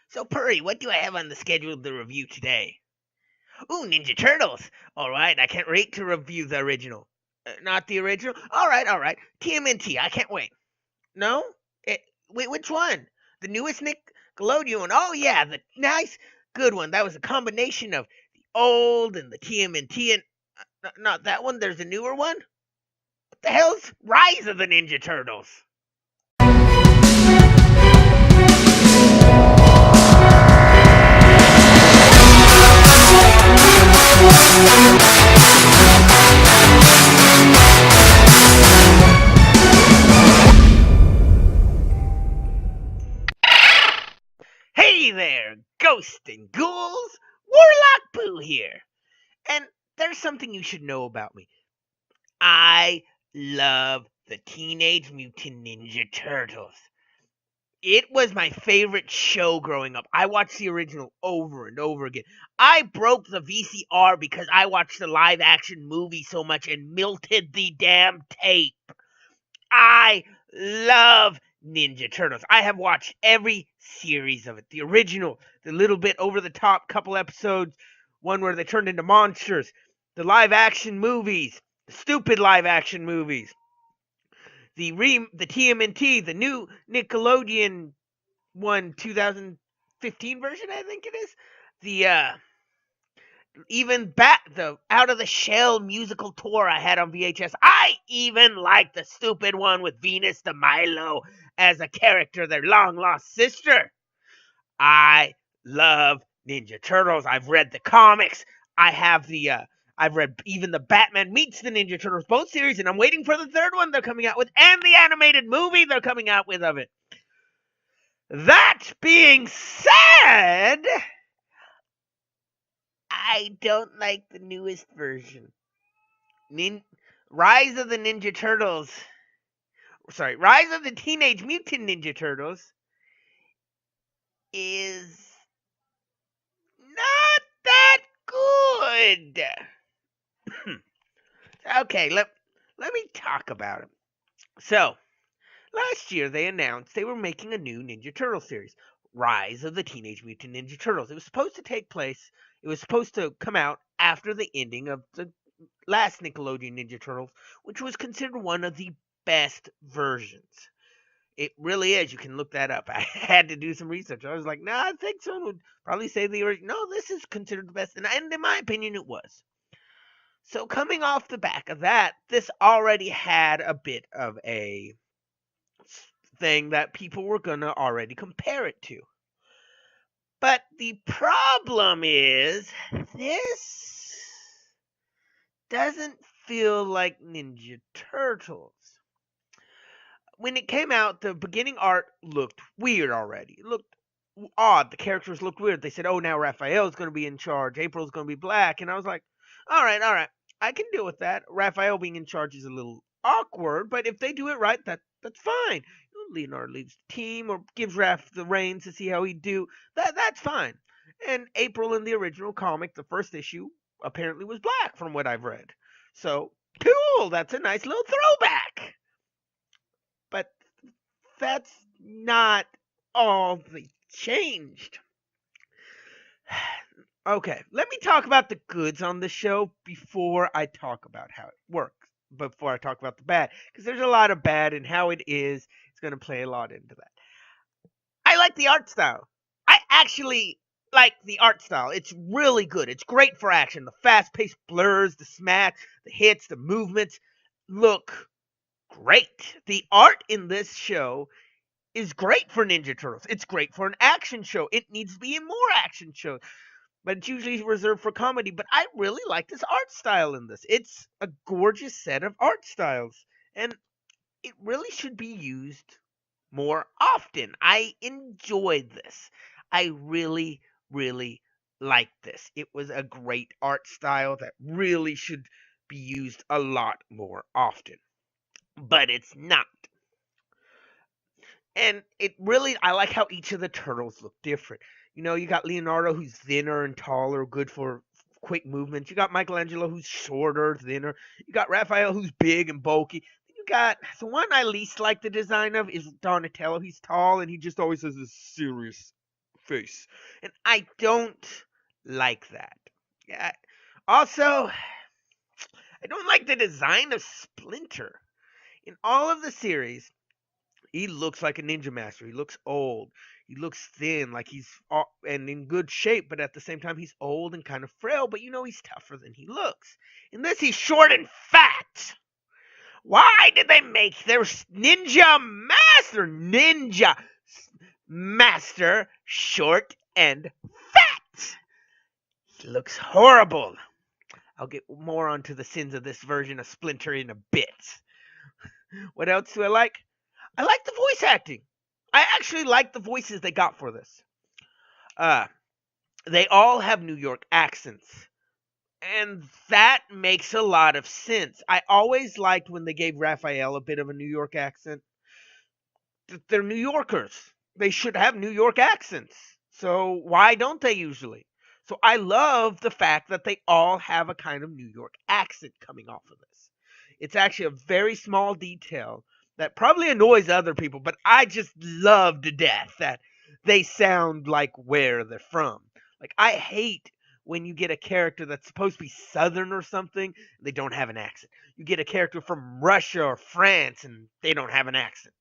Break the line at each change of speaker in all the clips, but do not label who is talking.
So, Purry, what do I have on the schedule to review today? Ooh, Ninja Turtles. All right, I can't wait to review the original. Not the original? All right. TMNT, I can't wait. No? Wait, which one? The newest Nickelodeon? Oh, yeah, the nice, good one. That was a combination of the old and the TMNT and. Not that one, there's a newer one? What the hell's Rise of the Ninja Turtles? Hey there, ghosts and ghouls! Warlock Boo here! And there's something you should know about me. I love the Teenage Mutant Ninja Turtles. It was my favorite show growing up. I watched the original over and over again. I broke the VCR because I watched the live action movie so much and melted the damn tape. I love Ninja Turtles. I have watched every series of it. The original, the little bit over the top couple episodes, one where they turned into monsters, the live action movies, the stupid live action movies, the TMNT, the new Nickelodeon one 2015 version, I think it is. The even the Out of the Shell musical tour I had on VHS. I even liked the stupid one with Venus de Milo as a character, their long lost sister. I love Ninja Turtles. I've read the comics. I have the I've read even the Batman meets the Ninja Turtles both series, and I'm waiting for the third one they're coming out with, and the animated movie they're coming out with of it. That being said, I don't like the newest version. Rise of the Ninja Turtles. Sorry, Rise of the Teenage Mutant Ninja Turtles is not that good. Okay, let me talk about it. So, last year they announced they were making a new Ninja Turtle series, Rise of the Teenage Mutant Ninja Turtles. It was supposed to take place, it was supposed to come out after the ending of the last Nickelodeon Ninja Turtles, which was considered one of the best versions. It really is. You can look that up. I had to do some research. I was like, nah, I think someone would probably say the original. No, this is considered the best. And in my opinion, it was. So coming off the back of that, this already had a bit of a thing that people were going to already compare it to. But the problem is, this doesn't feel like Ninja Turtles. When it came out, the beginning art looked weird already. It looked odd. The characters looked weird. They said, oh, now Raphael's going to be in charge. April's going to be black. And I was like, all right. I can deal with that. Raphael being in charge is a little awkward, but if they do it right, that's fine. Leonardo leaves the team or gives Raph the reins to see how he do. That's fine. And April in the original comic, the first issue, apparently was black from what I've read. So, cool. That's a nice little throwback. But that's not all they changed. Okay, let me talk about the goods on the show before I talk about how it works. Before I talk about the bad, because there's a lot of bad, and how it is, it's going to play a lot into that. I like the art style. I actually like the art style. It's really good. It's great for action. The fast-paced blurs, the smack, the hits, the movements look great. The art in this show is great for Ninja Turtles. It's great for an action show. It needs to be in more action shows, but it's usually reserved for comedy. But I really like this art style in this. It's a gorgeous set of art styles, and it really should be used more often. I enjoyed this. I really, really liked this. It was a great art style that really should be used a lot more often, but it's not. And it really, I like how each of the turtles look different. You know, you got Leonardo who's thinner and taller, good for quick movements. You got Michelangelo who's shorter, thinner. You got Raphael who's big and bulky. You got the one I least like the design of is Donatello. He's tall and he just always has this serious face. And I don't like that. Yeah. Also, I don't like the design of Splinter. In all of the series, he looks like a ninja master. He looks old. He looks thin, like he's and in good shape, but at the same time, he's old and kind of frail, but he's tougher than he looks. In this, he's short and fat. Why did they make their ninja master short and fat? He looks horrible. I'll get more onto the sins of this version of Splinter in a bit. What else do I like? I like the voice acting. I actually like the voices they got for this. They all have New York accents. And that makes a lot of sense. I always liked when they gave Raphael a bit of a New York accent. They're New Yorkers. They should have New York accents. So why don't they usually? So I love the fact that they all have a kind of New York accent coming off of this. It's actually a very small detail that probably annoys other people, but I just love to death that they sound like where they're from. Like, I hate when you get a character that's supposed to be Southern or something, they don't have an accent. You get a character from Russia or France, and they don't have an accent.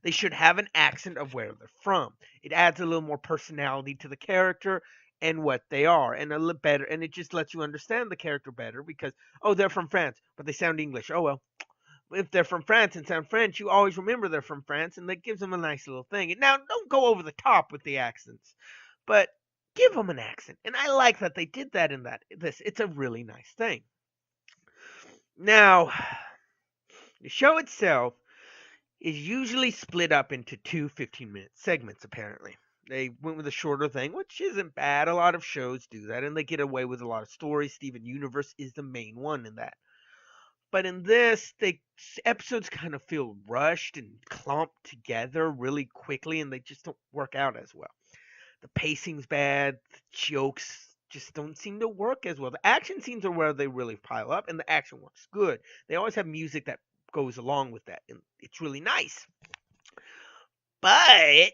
They should have an accent of where they're from. It adds a little more personality to the character and what they are, and a little better, and it just lets you understand the character better because, oh, they're from France, but they sound English. Oh, well. If they're from France and sound French, you always remember they're from France, and that gives them a nice little thing. And now, don't go over the top with the accents, but give them an accent. And I like that they did that in this. It's a really nice thing. Now, the show itself is usually split up into two 15-minute segments, apparently. They went with a shorter thing, which isn't bad. A lot of shows do that, and they get away with a lot of stories. Steven Universe is the main one in that. But in this, the episodes kind of feel rushed and clumped together really quickly, and they just don't work out as well. The pacing's bad. The jokes just don't seem to work as well. The action scenes are where they really pile up, and the action works good. They always have music that goes along with that, and it's really nice. But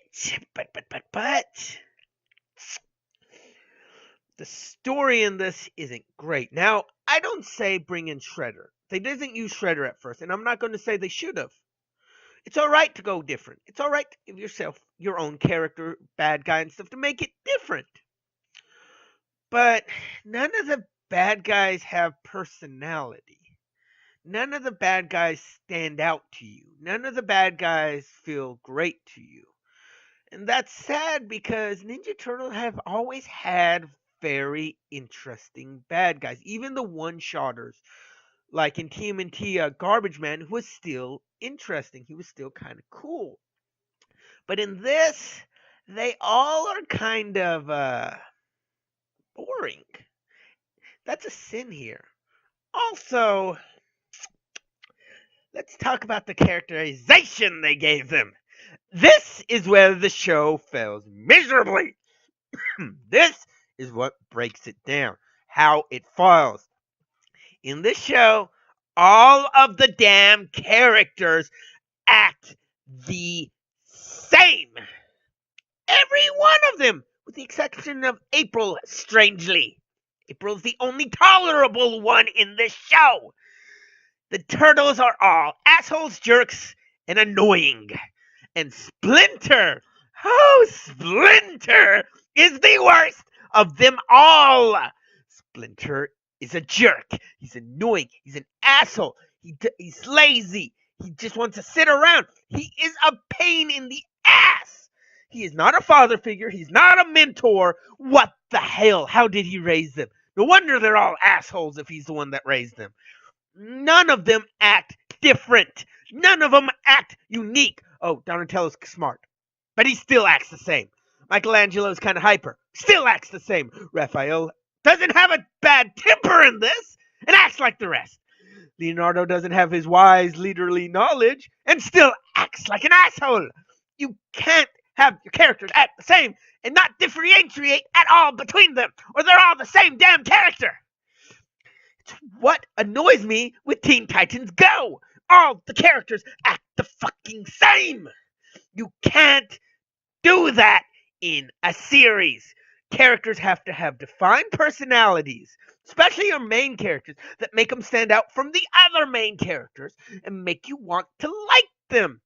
the story in this isn't great. Now, I don't say bring in Shredder. They didn't use Shredder at first, and I'm not going to say they should have. It's all right to go different. It's all right to give yourself your own character, bad guy, and stuff to make it different. But none of the bad guys have personality. None of the bad guys stand out to you. None of the bad guys feel great to you. And that's sad because Ninja Turtles have always had very interesting bad guys. Even the one-shotters, like in TMNT, Garbage Man, who was still interesting. He was still kind of cool. But in this, they all are kind of boring. That's a sin here. Also, let's talk about the characterization they gave them. This is where the show fails miserably. This is what breaks it down. How it falls. In this show, all of the damn characters act the same. Every one of them, with the exception of April, strangely. April's the only tolerable one in this show. The Turtles are all assholes, jerks, and annoying. And Splinter, Splinter is the worst of them all. Splinter is a jerk. He's annoying. He's an asshole. He's lazy. He just wants to sit around. He is a pain in the ass. He is not a father figure. He's not a mentor. What the hell? How did he raise them? No wonder they're all assholes if he's the one that raised them. None of them act different. None of them act unique. Oh, Donatello's smart, but he still acts the same. Michelangelo's kind of hyper, still acts the same. Raphael doesn't have a bad temper in this and acts like the rest. Leonardo doesn't have his wise leaderly knowledge and still acts like an asshole. You can't have your characters act the same and not differentiate at all between them, or they're all the same damn character. It's what annoys me with Teen Titans Go. All the characters act the fucking same. You can't do that in a series. Characters have to have defined personalities, especially your main characters, that make them stand out from the other main characters and make you want to like them.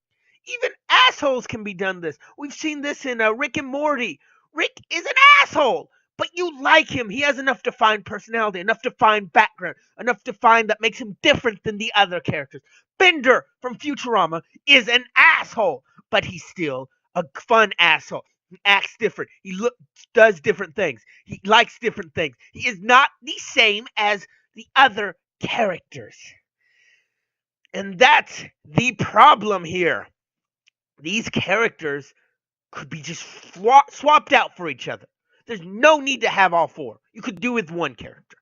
Even assholes can be done this. We've seen this in Rick and Morty. Rick is an asshole, but you like him. He has enough defined personality, enough defined background, enough defined that makes him different than the other characters. Bender from Futurama is an asshole, but he's still a fun asshole. He acts different. Does different things. He likes different things. He is not the same as the other characters. And that's the problem here. These characters could be just swapped out for each other. There's no need to have all four. You could do with one character.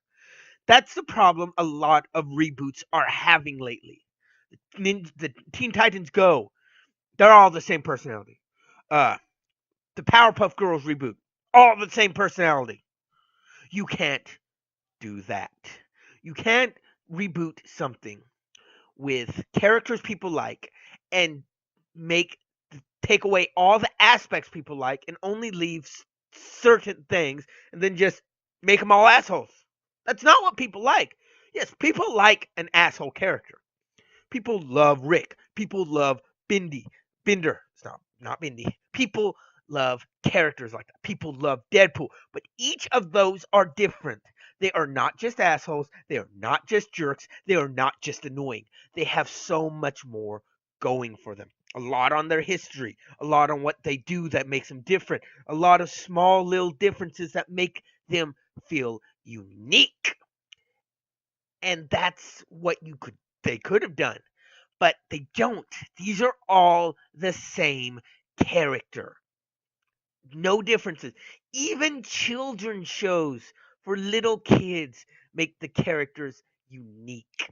That's the problem a lot of reboots are having lately. The Teen Titans Go, they're all the same personality. The Powerpuff Girls reboot, all the same personality. You can't do that. You can't reboot something with characters people like and make take away all the aspects people like and only leave certain things and then just make them all assholes. That's not what people like. Yes, people like an asshole character. People love Rick. People love Bender. Stop, not Bindi. People love characters like that. People love Deadpool. But each of those are different. They are not just assholes. They are not just jerks. They are not just annoying. They have so much more going for them. A lot on their history, a lot on what they do that makes them different, a lot of small little differences that make them feel unique. And that's what they could have done, but they don't. These are all the same character. No differences. Even children's shows for little kids make the characters unique.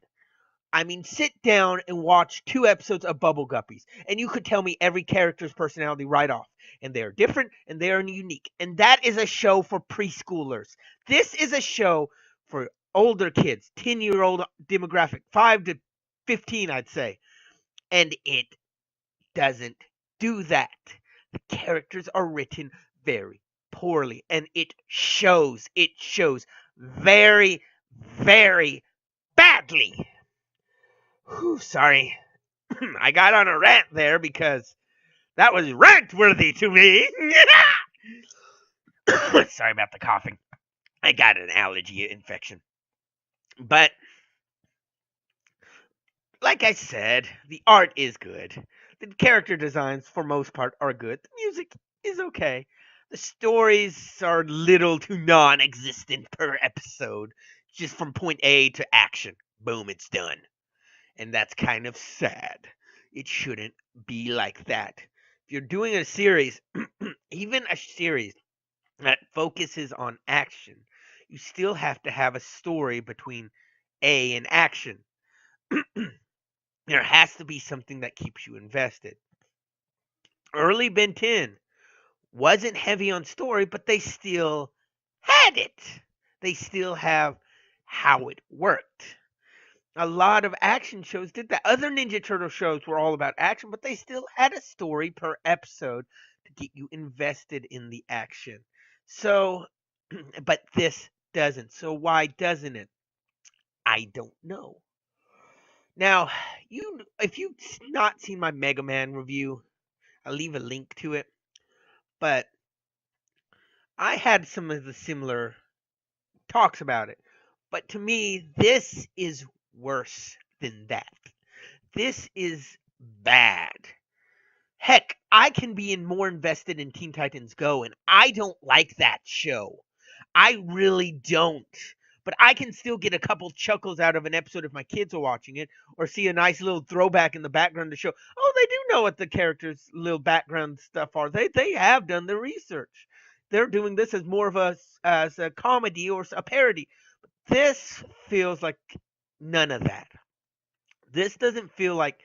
I mean, sit down and watch 2 episodes of Bubble Guppies, and you could tell me every character's personality right off. And they are different, and they are unique. And that is a show for preschoolers. This is a show for older kids, 10-year-old demographic, 5 to 15, I'd say. And it doesn't do that. The characters are written very poorly, and it shows. It shows very, very badly. Whew, sorry. I got on a rant there because that was rant worthy to me. Sorry about the coughing. I got an allergy infection. But like I said, the art is good. The character designs, for most part, are good. The music is okay. The stories are little to non-existent per episode. Just from point A to action. Boom, it's done. And that's kind of sad. It shouldn't be like that. If you're doing a series, even a series that focuses on action, you still have to have a story between A and action. There has to be something that keeps you invested. Early Ben 10 wasn't heavy on story, but they still had it. They still have how it worked. A lot of action shows did that. Other Ninja Turtle shows were all about action, but they still had a story per episode to get you invested in the action. So, but this doesn't. So why doesn't it? I don't know. Now, if you've not seen my Mega Man review, I'll leave a link to it. But I had some of the similar talks about it. But to me, this is worse than that. This is bad. Heck, I can be more invested in Teen Titans Go, and I don't like that show. I really don't. But I can still get a couple chuckles out of an episode if my kids are watching it, or see a nice little throwback in the background to show, oh, they do know what the characters' little background stuff are. They have done the research. They're doing this as more of as a comedy or a parody. This feels like none of that. This doesn't feel like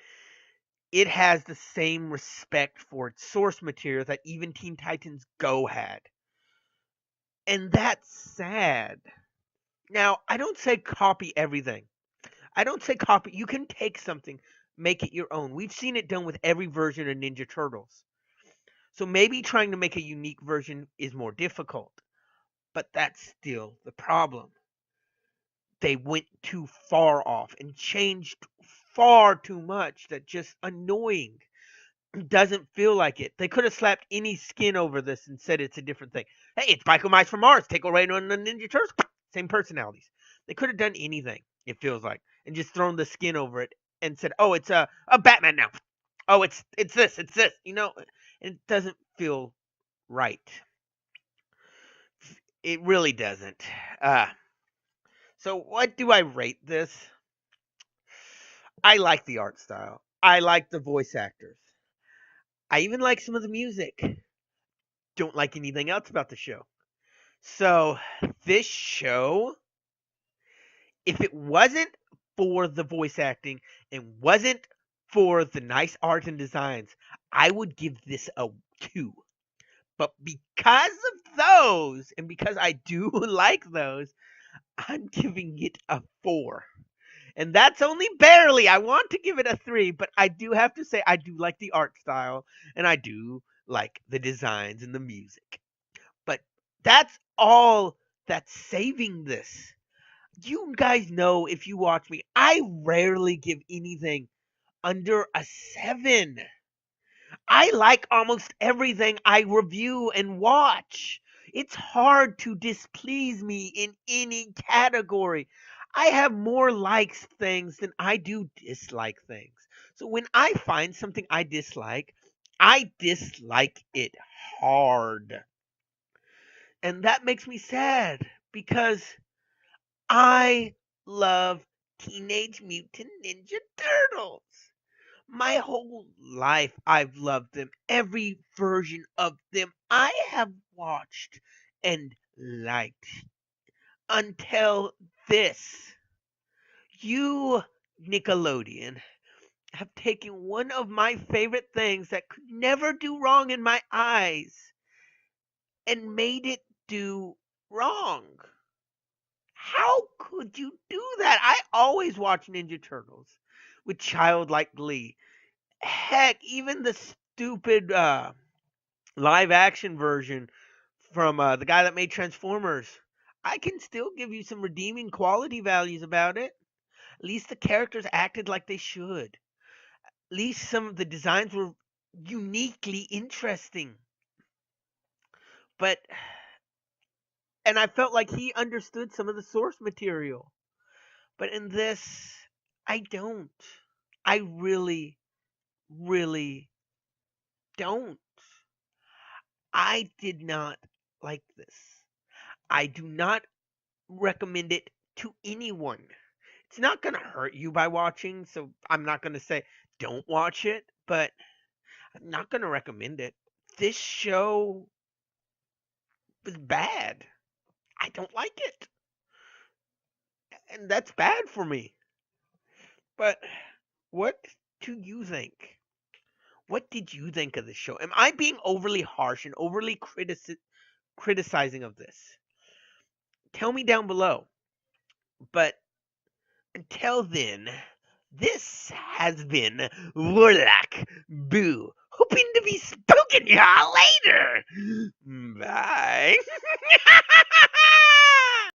it has the same respect for its source material that even Teen Titans Go had. And that's sad. Now, I don't say copy everything. I don't say copy. You can take something, make it your own. We've seen it done with every version of Ninja Turtles. So maybe trying to make a unique version is more difficult, but that's still the problem. They went too far off and changed far too much that just annoying. Doesn't feel like it. They could have slapped any skin over this and said it's a different thing. Hey, it's Biker Mice from Mars. Take away on the Ninja Turtles. Same personalities. They could have done anything, it feels like, and just thrown the skin over it and said, "Oh, it's a Batman now. Oh, it's this, it's this." And it doesn't feel right. It really doesn't. Uh, so what do I rate this? I like the art style. I like the voice actors. I even like some of the music. Don't like anything else about the show. So, this show, if it wasn't for the voice acting and wasn't for the nice art and designs, I would give this a 2. But because of those, and because I do like those, I'm giving it a 4. And that's only barely. I want to give it a 3, but I do have to say I do like the art style and I do like the designs and the music. But that's all that's saving this. You guys know, if you watch me, I rarely give anything under a 7. I like almost everything I review and watch. It's hard to displease me in any category. I have more likes things than I do dislike things. So when I find something I dislike it hard. And that makes me sad because I love Teenage Mutant Ninja Turtles. My whole life I've loved them. Every version of them I have watched and liked until this. You, Nickelodeon, have taken one of my favorite things that could never do wrong in my eyes and made it do wrong. How could you do that? I always watch Ninja Turtles with childlike glee. Heck, even the stupid live action version from the guy that made Transformers, I can still give you some redeeming quality values about it. At least the characters acted like they should. At least some of the designs were uniquely interesting. But and I felt like he understood some of the source material. But in this, I don't. I really, really don't. I did not like this. I do not recommend it to anyone. It's not going to hurt you by watching, so I'm not going to say don't watch it, but I'm not going to recommend it. This show was bad. I don't like it. And that's bad for me. But what do you think? What did you think of the show? Am I being overly harsh and overly criticizing of this? Tell me down below. But until then, this has been Warlock Boo. Hoping to be spoken y'all later. Bye.